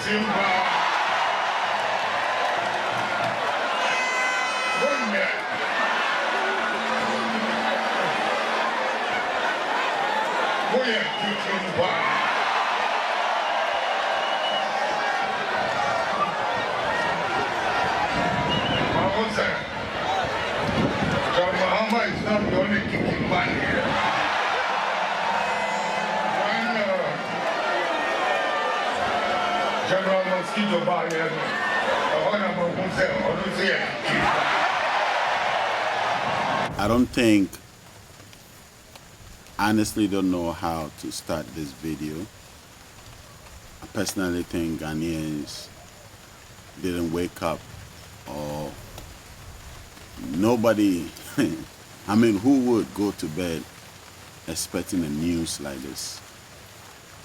John Mahama is not the only kicking man here. When General Mosquito Barrier, I honestly don't know how to start this video. I personally think Ghanaians didn't wake up, or nobody, I mean, who would go to bed expecting a news like this?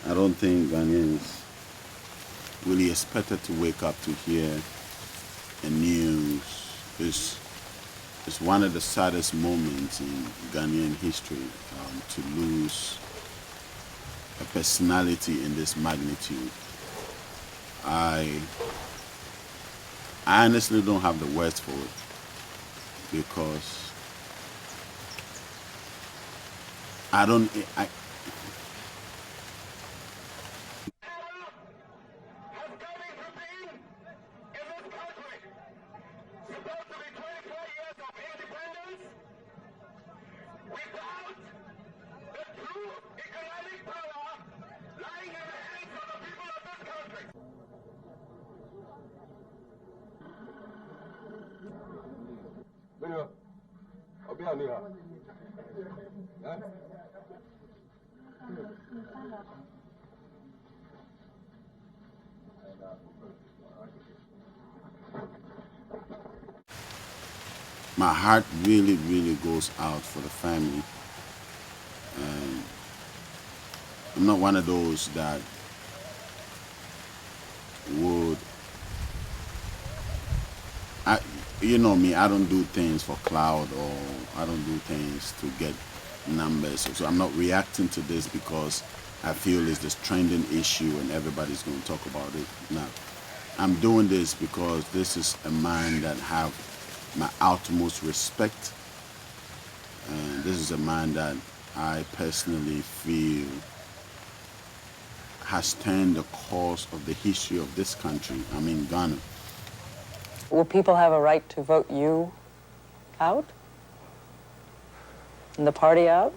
I don't think Ghanaians really expected to wake up to hear a news. It's one of the saddest moments in Ghanaian history, to lose a personality in this magnitude. I honestly don't have the words for it, because my heart really, really goes out for the family. And I'm not one of those that would, you know me, I don't do things for clout, or I don't do things to get numbers. So I'm not reacting to this because I feel it's this trending issue and everybody's going to talk about it. No, I'm doing this because this is a man that have my utmost respect, and this is a man that I personally feel has turned the course of the history of this country, I mean Ghana. Will people have a right to vote you out? And the party out?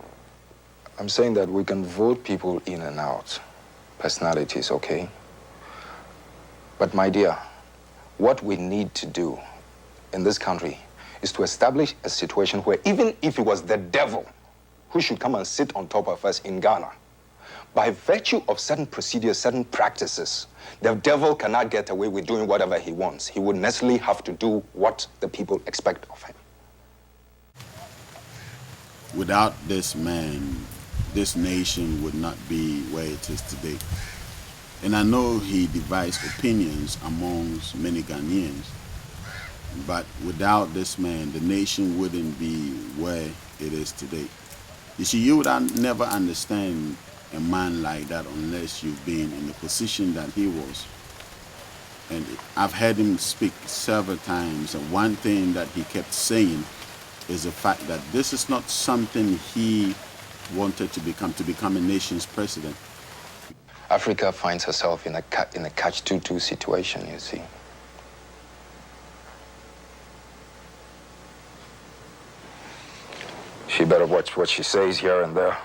I'm saying that we can vote people in and out. Personalities, okay? But my dear, what we need to do in this country is to establish a situation where even if it was the devil who should come and sit on top of us in Ghana, by virtue of certain procedures, certain practices, the devil cannot get away with doing whatever he wants. He would necessarily have to do what the people expect of him. Without this man, this nation would not be where it is today. And I know he divides opinions amongst many Ghanaians, but without this man, the nation wouldn't be where it is today. You see, you would never understand a man like that unless you've been in the position that he was. And I've heard him speak several times, and one thing that he kept saying is the fact that this is not something he wanted to become a nation's president. Africa finds herself in a catch-22 situation, you see. She better watch what she says here and there,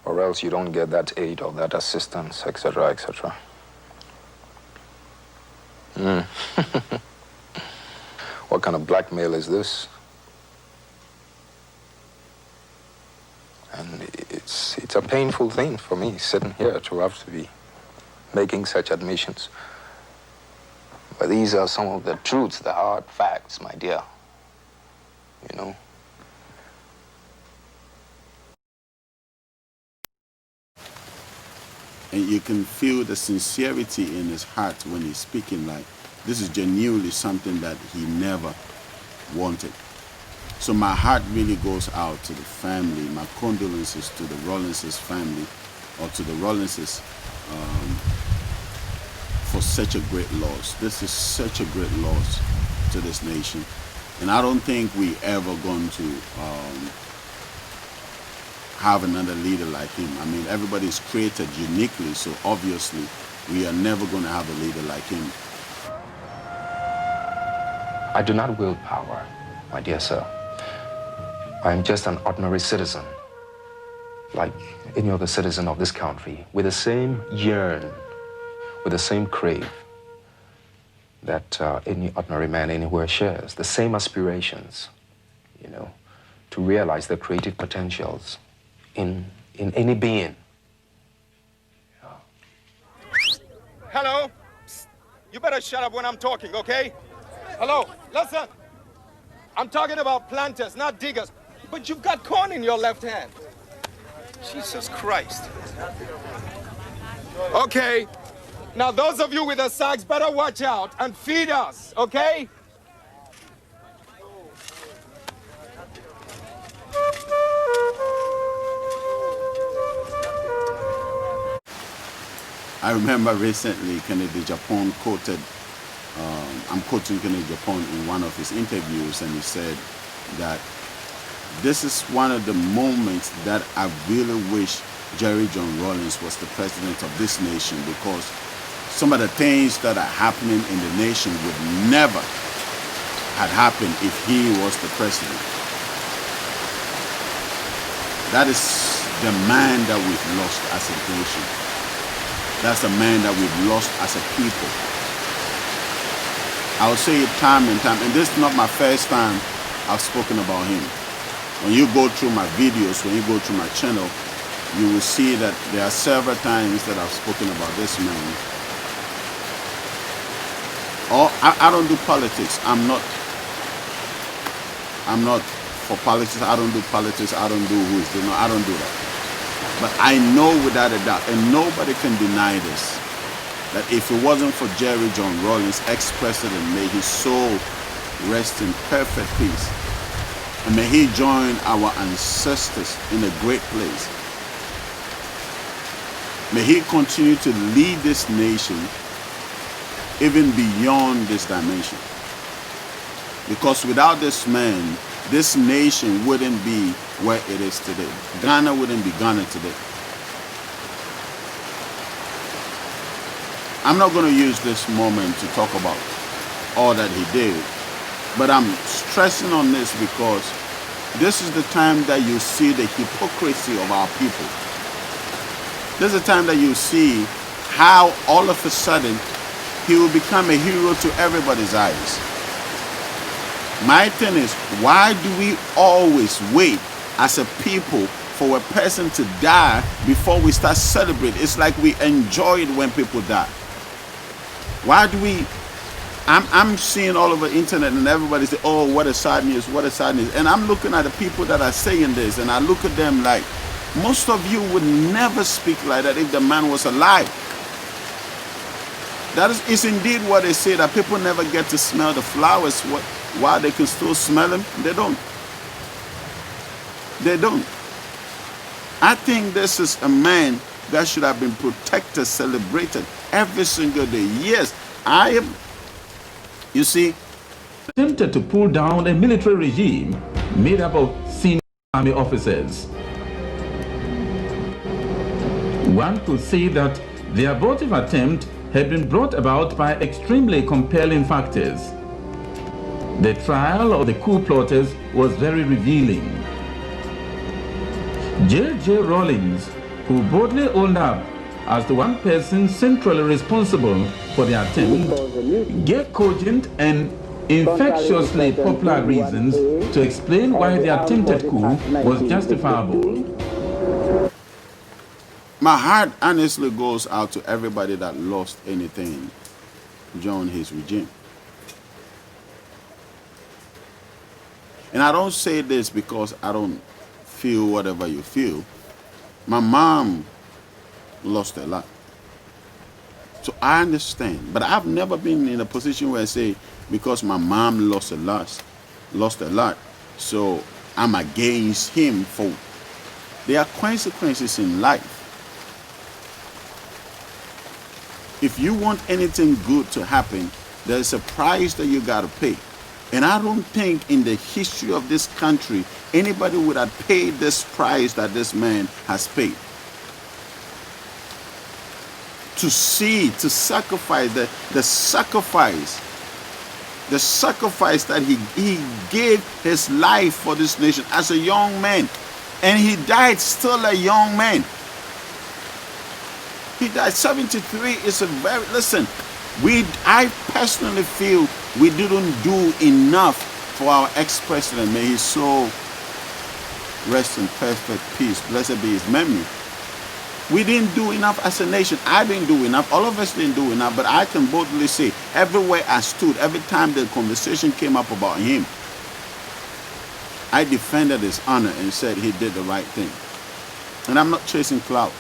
or else you don't get that aid or that assistance, etc., etc. What kind of blackmail is this? And it's a painful thing for me, sitting here, to have to be making such admissions. But these are some of the truths, the hard facts, my dear. You know? And you can feel the sincerity in his heart when he's speaking, like this is genuinely something that he never wanted. So my heart really goes out to the family. My condolences to the Rawlings family, or to the Rawlings, for was such a great loss. This is such a great loss to this nation. And I don't think we ever going to have another leader like him. I mean, everybody's created uniquely, so obviously we are never going to have a leader like him. I do not wield power, my dear sir. I am just an ordinary citizen, like any other citizen of this country, with the same yearn, with the same crave that any ordinary man anywhere shares, the same aspirations, you know, to realize the creative potentials in any being. Hello? Psst. You better shut up when I'm talking, okay? Hello, listen. I'm talking about planters, not diggers. But you've got corn in your left hand. Jesus Christ. Okay. Now, those of you with the sacks better watch out and feed us, okay? I remember recently Kennedy Japan quoted, I'm quoting Kennedy Japan in one of his interviews, and he said that this is one of the moments that I really wish Jerry John Rawlings was the president of this nation, because some of the things that are happening in the nation would never have happened if he was the president. That is the man that we've lost as a nation. That's the man that we've lost as a people. I'll say it time and time, and this is not my first time I've spoken about him. When you go through my videos, when you go through my channel, you will see that there are several times that I've spoken about this man. I don't do politics. I'm not for politics. I don't do politics. I don't do who is doing. No, I don't do that. But I know without a doubt, and nobody can deny this, that if it wasn't for Jerry John Rawlings, ex-president, may his soul rest in perfect peace, and may he join our ancestors in a great place. May he continue to lead this nation even beyond this dimension. Because without this man, this nation wouldn't be where it is today. Ghana wouldn't be Ghana today. I'm not going to use this moment to talk about all that he did, but I'm stressing on this because this is the time that you see the hypocrisy of our people. This is the time that you see how all of a sudden he will become a hero to everybody's eyes. My thing is, why do we always wait as a people for a person to die before we start celebrating? It's like we enjoy it when people die. Why do we? I'm seeing all over the internet and everybody say, oh, what a sad news, what a sad news. And I'm looking at the people that are saying this, and I look at them like, most of you would never speak like that if the man was alive. That is indeed what they say, that people never get to smell the flowers while they can still smell them. They don't. They don't. I think this is a man that should have been protected, celebrated every single day. Yes, I am. You see, attempted to pull down a military regime made up of senior army officers. One could say that the abortive attempt had been brought about by extremely compelling factors. The trial of the coup plotters was very revealing. J.J. Rawlings, who boldly owned up as the one person centrally responsible for the attempt, gave cogent and infectiously popular reasons to explain why the attempted coup was justifiable. my heart honestly goes out to everybody that lost anything during his regime. And I don't say this because I don't feel whatever you feel. My mom lost a lot. So I understand. But I've never been in a position where I say, because my mom lost a lot, so I'm against him. For there are consequences in life. If you want anything good to happen, there's a price that you got to pay. And I don't think in the history of this country, anybody would have paid this price that this man has paid. To sacrifice, the sacrifice that he gave his life for this nation as a young man. And he died still a young man. He died 73 is a very, listen, I personally feel we didn't do enough for our ex-president. May his soul rest in perfect peace. Blessed be his memory. We didn't do enough as a nation. I didn't do enough. All of us didn't do enough. But I can boldly say, everywhere I stood, every time the conversation came up about him, I defended his honor and said he did the right thing. And I'm not chasing clout.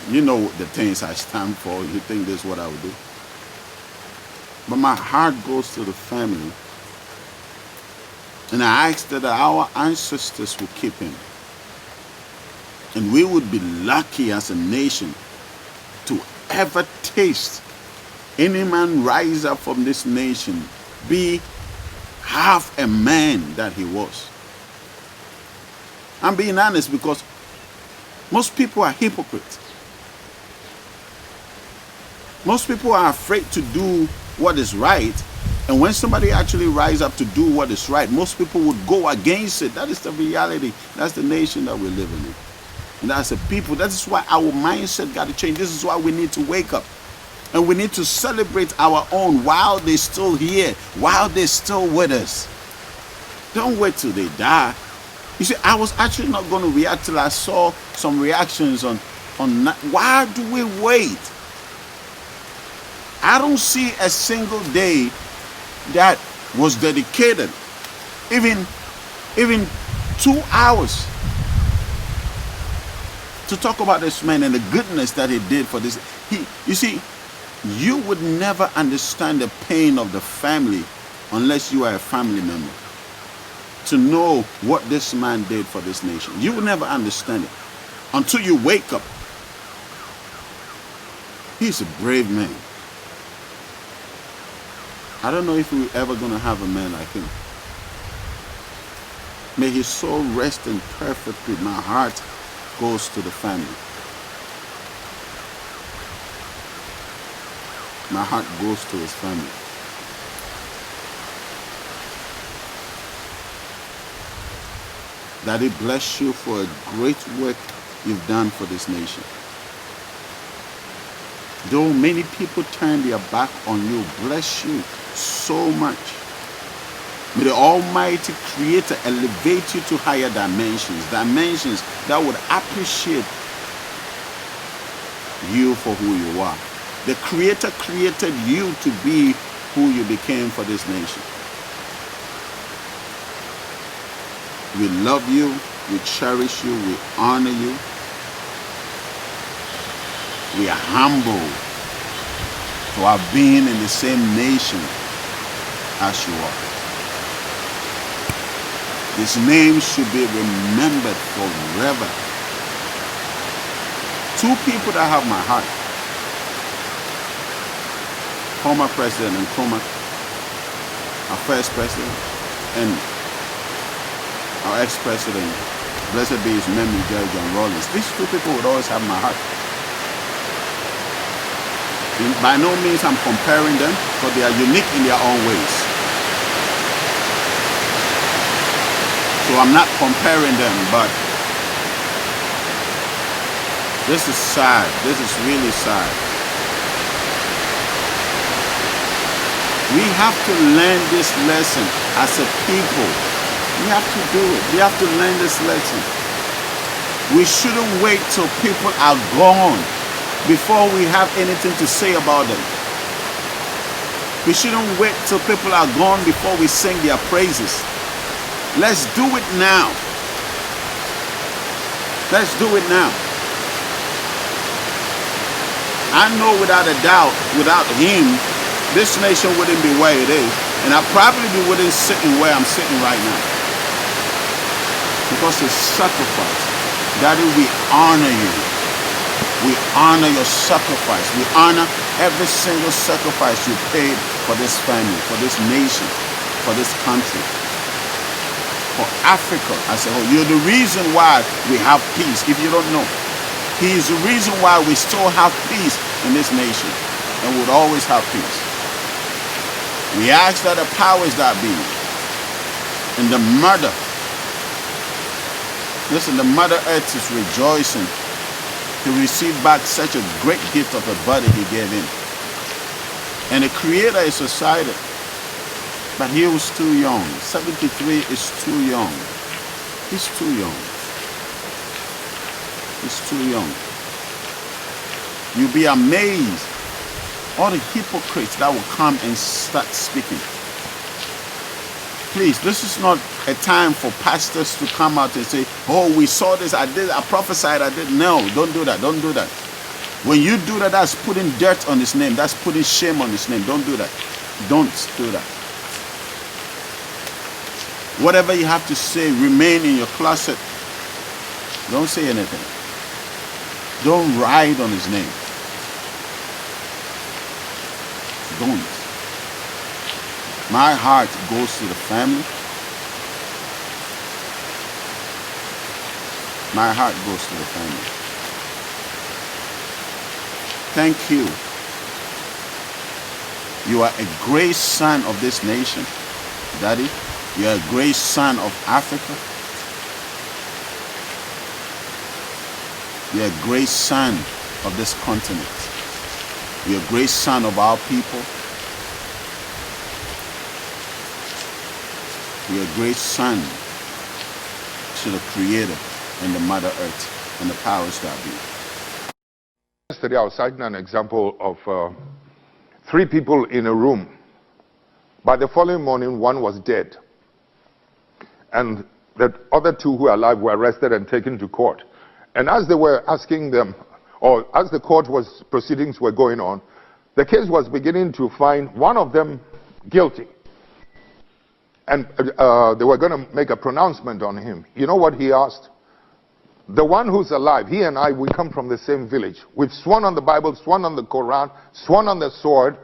You know the things I stand for. You think this is what I would do. But my heart goes to the family. And I ask that our ancestors will keep him. And we would be lucky as a nation to ever taste any man rise up from this nation, be half a man that he was. I'm being honest because most people are hypocrites. Most people are afraid to do what is right. And when somebody actually rise up to do what is right, most people would go against it. That is the reality. That's the nation that we're living in. And as a people, that is why our mindset got to change. This is why we need to wake up. And we need to celebrate our own while they're still here, while they're still with us. Don't wait till they die. You see, I was actually not going to react till I saw some reactions on why do we wait? I don't see a single day that was dedicated, even 2 hours, to talk about this man and the goodness that he did for this. You see, you would never understand the pain of the family unless you are a family member. To know what this man did for this nation. You will never understand it until you wake up. He's a brave man. I don't know if we're ever going to have a man like him. May his soul rest in perfect peace. My heart goes to the family. My heart goes to his family. Daddy, bless you for a great work you've done for this nation. Though many people turn their back on you, bless you so much. May the Almighty Creator elevate you to higher dimensions that would appreciate you for who you are. The Creator created you to be who you became for this nation. We love you, we cherish you, we honor you. We are humbled to have been in the same nation as you are. His name should be remembered forever. Two people that have my heart. Former President Nkrumah, our first president, and our ex-president, blessed be his memory, John Rawlings. These two people would always have my heart. By no means I'm comparing them, but they are unique in their own ways. So I'm not comparing them, but this is sad. This is really sad. We have to learn this lesson as a people. We have to do it. We have to learn this lesson. We shouldn't wait till people are gone before we have anything to say about them. We shouldn't wait till people are gone before we sing their praises. Let's do it now. Let's do it now. I know without a doubt, without him, this nation wouldn't be where it is. And I probably wouldn't sit in where I'm sitting right now. Because his sacrifice. Daddy, we honor you. We honor your sacrifice. We honor every single sacrifice you paid for this family, for this nation, for this country, for Africa as a whole. You're the reason why we have peace, if you don't know. He is the reason why we still have peace in this nation and would always have peace. We ask that the powers that be and the mother, listen, the Mother Earth is rejoicing to receive back such a great gift of a body he gave him. And the Creator is excited. But he was too young. 73 is too young. He's too young. He's too young. You'll be amazed. All the hypocrites that will come and start speaking. Please, this is not a time for pastors to come out and say, oh, we saw this, I did, I prophesied, I did. No, don't do that, don't do that. When you do that, that's putting dirt on his name. That's putting shame on his name. Don't do that. Don't do that. Whatever you have to say, remain in your closet. Don't say anything. Don't ride on his name. Don't. My heart goes to the family. My heart goes to the family. Thank you. You are a great son of this nation, Daddy. You are a great son of Africa. You are a great son of this continent. You are a great son of our people. You are a great son to the Creator and the Mother Earth and the powers that be. Yesterday I was citing an example of 3 people in a room. By the following morning, one was dead. And the other 2 who were alive were arrested and taken to court. And as they were asking them, or as the court proceedings were going on, the case was beginning to find one of them guilty. And they were going to make a pronouncement on him. You know what he asked? The one who's alive, he and I, we come from the same village. We've sworn on the Bible, sworn on the Quran, sworn on the sword,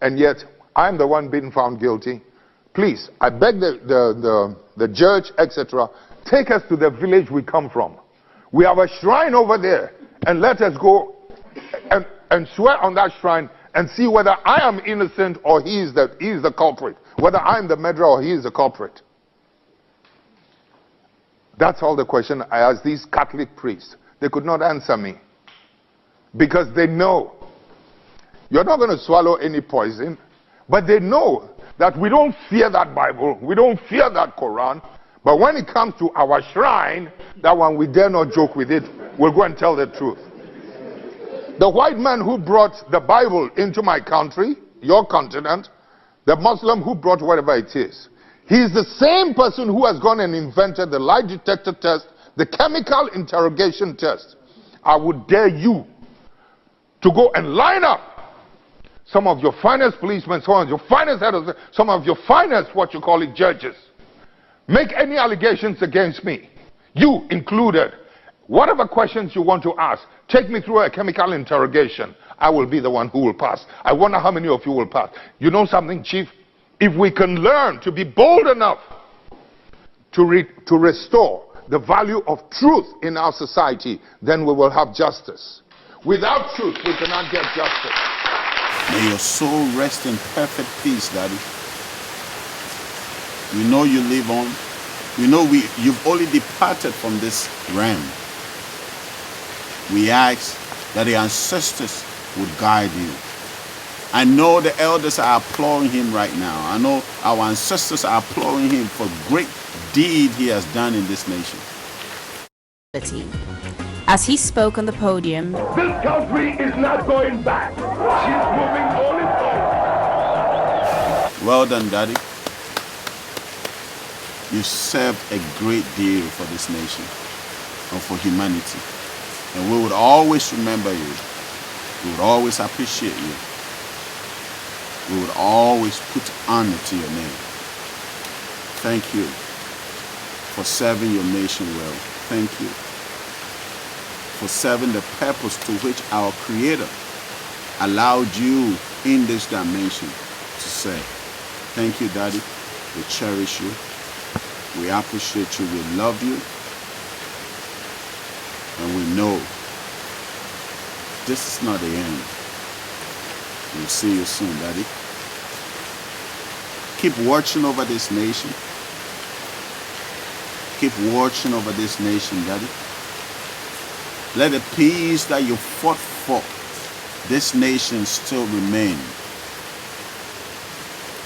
and yet I'm the one being found guilty. Please, I beg the judge, etc., take us to the village we come from. We have a shrine over there, and let us go and swear on that shrine and see whether I am innocent or he is the culprit, whether I am the murderer or he is the culprit. That's all the question I asked these Catholic priests. They could not answer me because they know you're not going to swallow any poison, but they know that we don't fear that Bible, we don't fear that Quran, but when it comes to our shrine, that one we dare not joke with it. We'll go and tell the truth. The white man who brought the Bible into my country, your continent, the Muslim who brought whatever it is, he is the same person who has gone and invented the lie detector test, the chemical interrogation test. I would dare you to go and line up some of your finest policemen, some of your finest heads, some of your finest, what you call it, judges. Make any allegations against me, you included. Whatever questions you want to ask, take me through a chemical interrogation. I will be the one who will pass. I wonder how many of you will pass. You know something, Chief? If we can learn to be bold enough to restore the value of truth in our society, then we will have justice. Without truth, we cannot get justice. May your soul rest in perfect peace, Daddy. We know you live on. We know you've only departed from this realm. We ask that the ancestors would guide you. I know the elders are applauding him right now. I know our ancestors are applauding him for great deed he has done in this nation. As he spoke on the podium, This country is not going back. She's moving only forward. Well done, Daddy. You served a great deal for this nation and for humanity. And we would always remember you. We would always appreciate you. We would always put honor to your name. Thank you for serving your nation well. Thank you for serving the purpose to which our Creator allowed you in this dimension to serve. Thank you, Daddy. We cherish you. We appreciate you. We love you. And we know this is not the end. We'll see you soon, Daddy. Keep watching over this nation. Keep watching over this nation, Daddy. Let the peace that you fought for this nation still remain.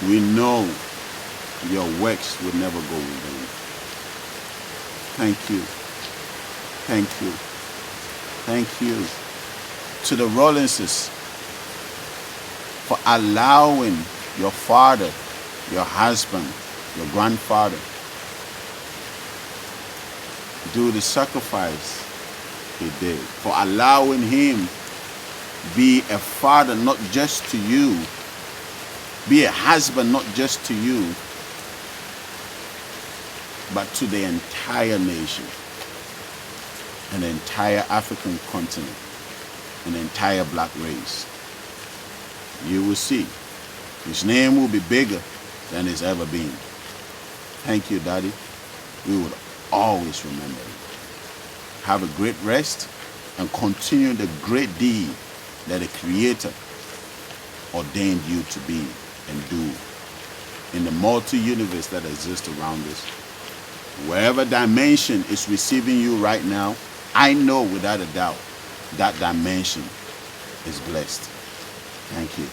We know your works will never go in vain. Thank you. Thank you. Thank you to the Rawlingses for allowing your father, your husband, your grandfather do the sacrifice he did, for allowing him be a father not just to you, be a husband not just to you, but to the entire nation, an entire African continent, an entire black race. You will see his name will be bigger than it's ever been. Thank you, Daddy. We would always remember you. Have a great rest and continue the great deed that the Creator ordained you to be and do in the multi-universe that exists around us. Wherever dimension is receiving you right now, I know without a doubt that dimension is blessed. Thank you.